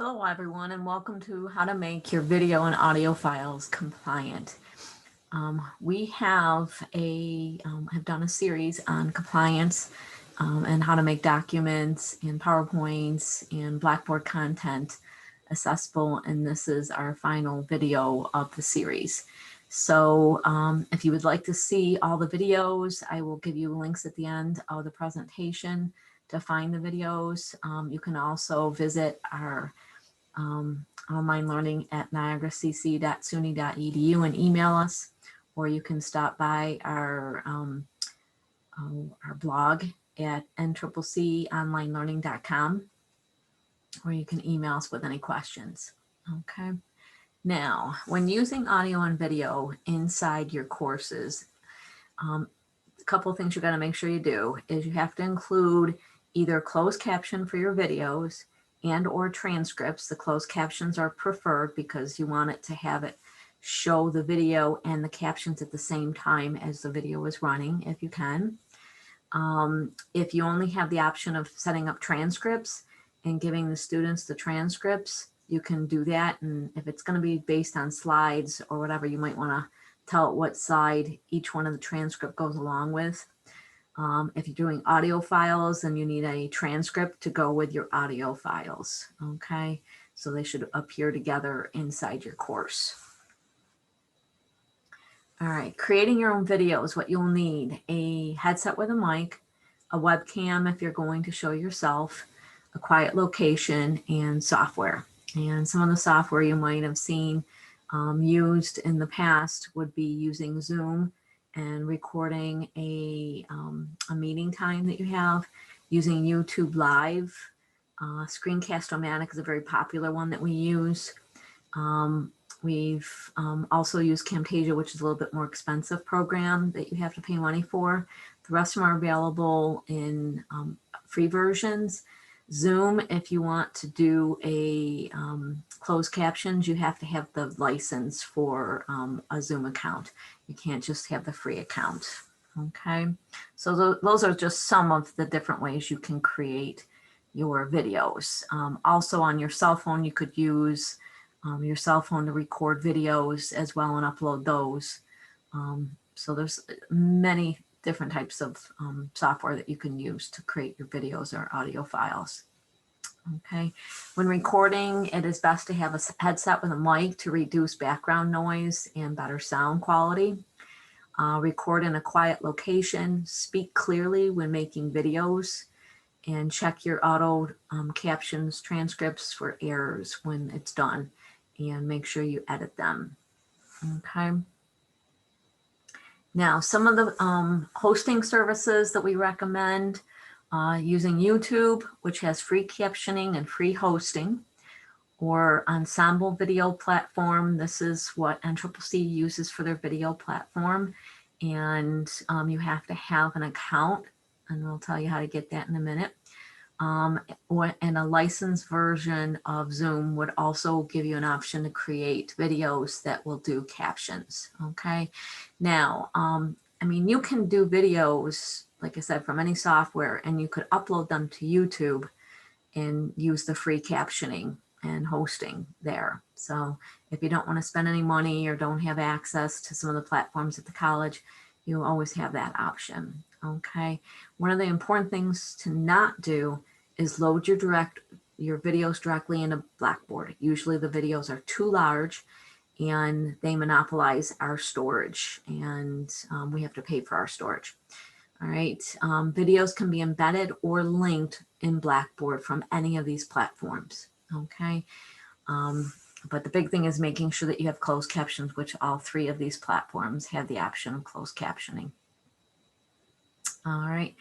Hello everyone, and welcome to how to make your video and audio files compliant. We have done a series on compliance and how to make documents and PowerPoints and Blackboard content accessible, and this is our final video of the series. So if you would like to see all the videos, I will give you links at the end of the presentation to find the videos. You can also visit our online learning at niagaracc.suny.edu and email us, or you can stop by our blog at nccconlinelearning.com, or you can email us with any questions. Okay. Now, when using audio and video inside your courses, a couple of things you got to make sure you do is you have to include either closed caption for your videos and or transcripts. The closed captions are preferred because you want it to have it show the video and the captions at the same time as the video is running, if you can. If you only have the option of setting up transcripts and giving the students the transcripts, you can do that. And if it's going to be based on slides or whatever, you might want to tell it what slide each one of the transcript goes along with. If you're doing audio files, then you need a transcript to go with your audio files, okay? So they should appear together inside your course. All right, creating your own videos, what you'll need: a headset with a mic, a webcam if you're going to show yourself, a quiet location, and software. And some of the software you might have seen used in the past would be using Zoom and recording a meeting time that you have, using YouTube Live. Screencast-O-Matic is a very popular one that we use. We've also used Camtasia, which is a little bit more expensive program that you have to pay money for. The rest of them are available in free versions. Zoom, if you want to do a closed captions, you have to have the license for a Zoom account. You can't just have the free account, okay? So those are just some of the different ways you can create your videos. Also on your cell phone, you could use your cell phone to record videos as well and upload those. So there's many different types of software that you can use to create your videos or audio files. Okay, when recording, it is best to have a headset with a mic to reduce background noise and better sound quality. Record in a quiet location, speak clearly when making videos, and check your auto captions transcripts for errors when it's done, and make sure you edit them. Okay. Now, some of the hosting services that we recommend, using YouTube, which has free captioning and free hosting, or Ensemble Video Platform. This is what NCCC uses for their video platform. And you have to have an account, and I'll tell you how to get that in a minute. And a licensed version of Zoom would also give you an option to create videos that will do captions, okay? Now, I mean, you can do videos, like I said, from any software, and you could upload them to YouTube and use the free captioning and hosting there. So if you don't want to spend any money or don't have access to some of the platforms at the college, you always have that option, okay? One of the important things to not do is load your videos directly into Blackboard. Usually the videos are too large and they monopolize our storage, and we have to pay for our storage. All right, videos can be embedded or linked in Blackboard from any of these platforms, okay? But the big thing is making sure that you have closed captions, which all three of these platforms have the option of closed captioning. All right,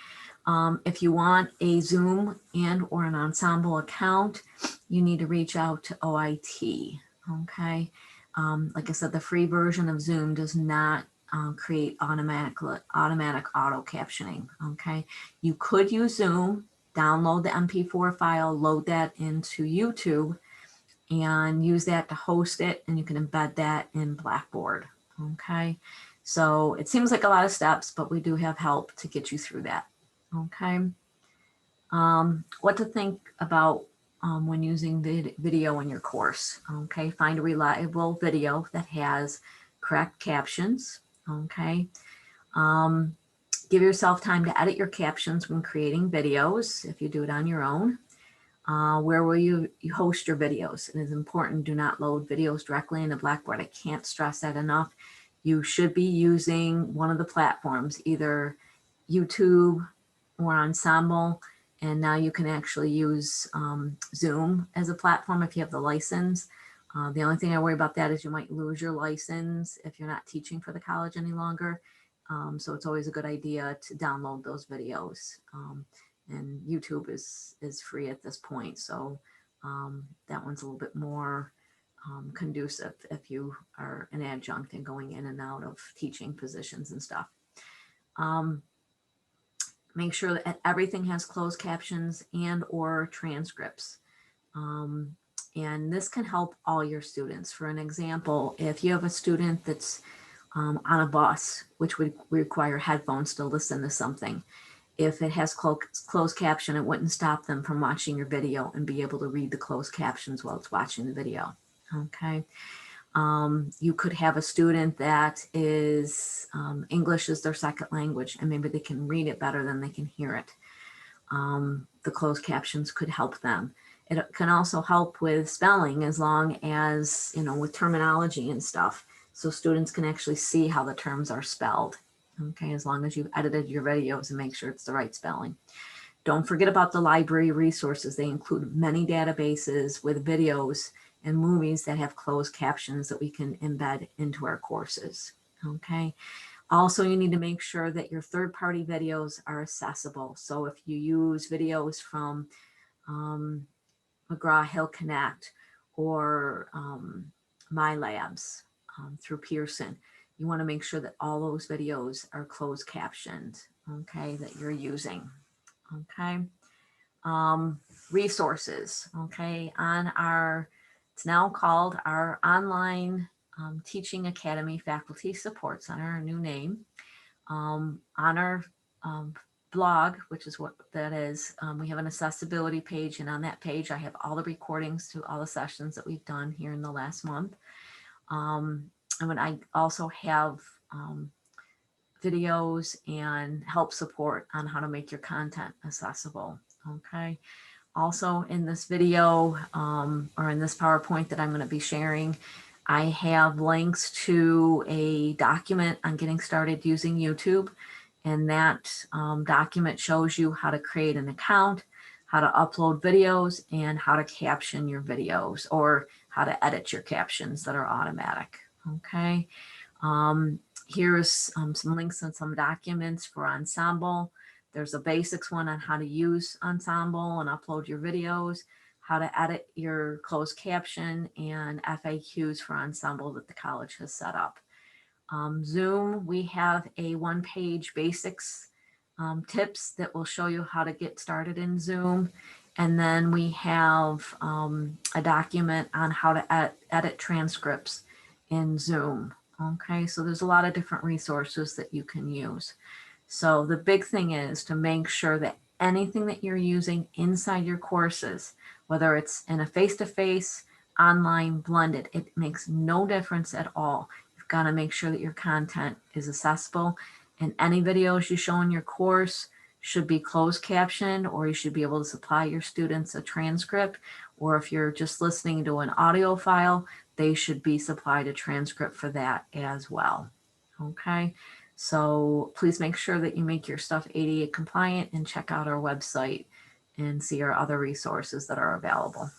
if you want a Zoom and or an Ensemble account, you need to reach out to OIT, okay? Like I said, the free version of Zoom does not create automatic auto captioning, okay? You could use Zoom, download the MP4 file, load that into YouTube, and use that to host it, and you can embed that in Blackboard, okay? So it seems like a lot of steps, but we do have help to get you through that, okay? What to think about when using video in your course. Okay, find a reliable video that has correct captions. Okay, give yourself time to edit your captions when creating videos if you do it on your own. Where will you host your videos? It is important, do not load videos directly into Blackboard. I can't stress that enough. You should be using one of the platforms, either YouTube or Ensemble, and now you can actually use Zoom as a platform if you have the license. The only thing I worry about that is you might lose your license if you're not teaching for the college any longer. So it's always a good idea to download those videos. And YouTube is free at this point. So that one's a little bit more conducive if you are an adjunct and going in and out of teaching positions and stuff. Make sure that everything has closed captions and or transcripts. And this can help all your students. For an example, if you have a student that's on a bus, which would require headphones to listen to something, if it has closed caption, it wouldn't stop them from watching your video and be able to read the closed captions while it's watching the video. Okay. You could have a student that is English is their second language, and maybe they can read it better than they can hear it. The closed captions could help them. It can also help with spelling, as long as, with terminology and stuff, so students can actually see how the terms are spelled. Okay, as long as you've edited your videos and make sure it's the right spelling. Don't forget about the library resources. They include many databases with videos and movies that have closed captions that we can embed into our courses. Okay. Also, you need to make sure that your third-party videos are accessible. So if you use videos from McGraw-Hill Connect or My Labs through Pearson, you want to make sure that all those videos are closed captioned, okay, that you're using. Okay. Resources, okay, on our, it's now called our Online Teaching Academy Faculty Support Center, our new name. On our blog, which is what that is, we have an accessibility page, and on that page I have all the recordings to all the sessions that we've done here in the last month. And when I also have videos and help support on how to make your content accessible. Okay. Also in this video or in this PowerPoint that I'm going to be sharing, I have links to a document on getting started using YouTube. And that document shows you how to create an account, how to upload videos, and how to caption your videos, or how to edit your captions that are automatic. Okay. Here's some links and some documents for Ensemble. There's a basics one on how to use Ensemble and upload your videos, how to edit your closed caption, and FAQs for Ensemble that the college has set up. Zoom, we have a one-page basics tips that will show you how to get started in Zoom. And then we have a document on how to edit transcripts in Zoom. Okay, so there's a lot of different resources that you can use. So the big thing is to make sure that anything that you're using inside your courses, whether it's in a face-to-face, online, blended, it makes no difference at all. You've got to make sure that your content is accessible, and any videos you show in your course should be closed captioned, or you should be able to supply your students a transcript, or if you're just listening to an audio file, they should be supplied a transcript for that as well. Okay, so please make sure that you make your stuff ADA compliant and check out our website and see our other resources that are available.